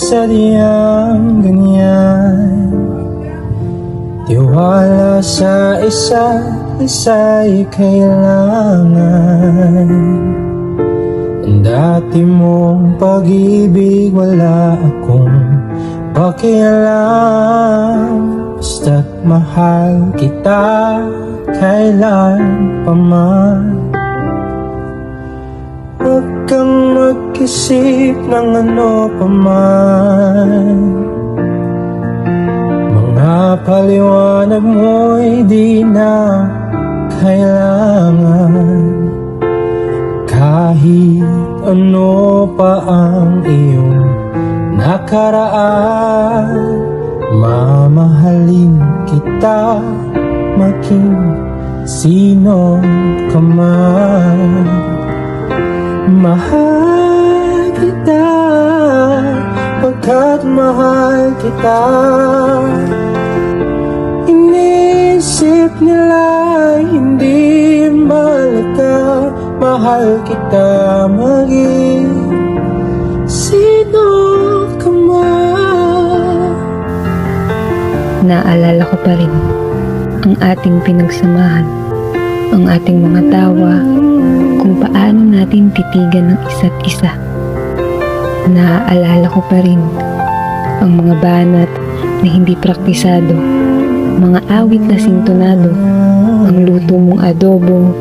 sadyang ganyan. Tiwala sa isa't isa'y kailangan. Ang dati mong pag-ibig wala akong pakialam. Basta't mahal kita kailan pa man. Huwag kang mag-isip ng ano pa man. Mga paliwanag mo'y di na kailangan. Kahit ano pa ang iyong nakaraan, mamahalin kita maging sino ka man. Mahal kita pagkat mahal kita. Inisip nila hindi malaka. Mahal kita maging sino ka man. Naalala ko pa rin ang ating pinagsamahan, ang ating mga tawa, kung paano natin titigan ng isa't isa. Naaalala ko pa rin ang mga banat na hindi praktisado, mga awit na sintonado, ang luto mong adobo,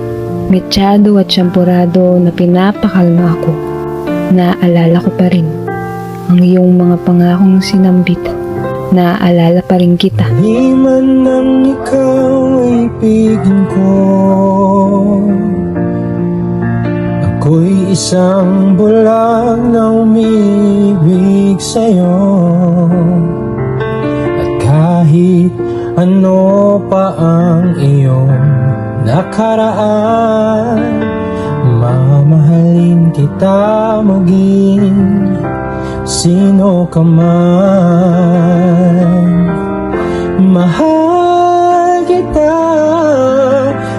mechado at champurado na pinapakalma ako. Naaalala ko pa rin ang iyong mga pangakong sinambit. Naaalala pa rin kita. Di man nang ikaw ay ibigin ko, ako'y isang bulag na umibig sa'yo. At kahit ano pa ang iyong nakaraan, mamahalin kita maging sino ka man. Mahal kita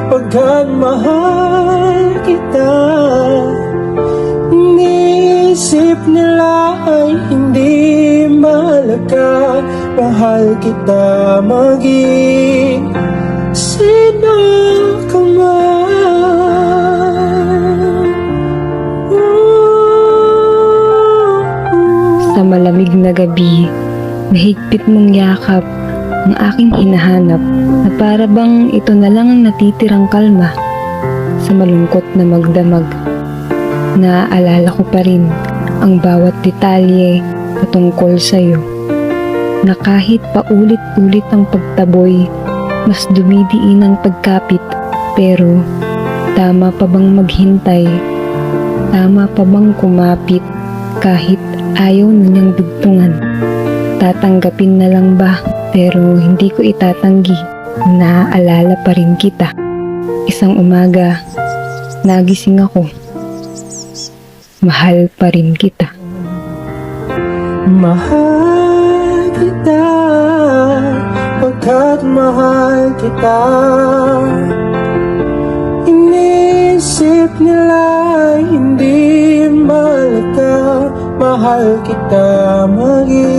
pagkat mahal kita. Inisip nila ay hindi malaga. Mahal kita maging sino ka man. Sa malamig na gabi, mahigpit mong yakap ang aking hinahanap, na para bang ito na lang ang natitirang kalma sa malungkot na magdamag. Naaalala ko pa rin ang bawat detalye patungkol sa'yo, na kahit paulit-ulit ang pagtaboy, mas dumidiin ang pagkapit. Pero tama pa bang maghintay? Tama pa bang kumapit kahit ayaw na niyang dugtungan? Tatanggapin na lang ba? Pero hindi ko itatanggi. Naaalala pa rin kita. Isang umaga, nagising ako. Mahal pa rin kita. Mahal kita pagkat mahal kita. Inisip nila hindi malaga. Mahal kita maging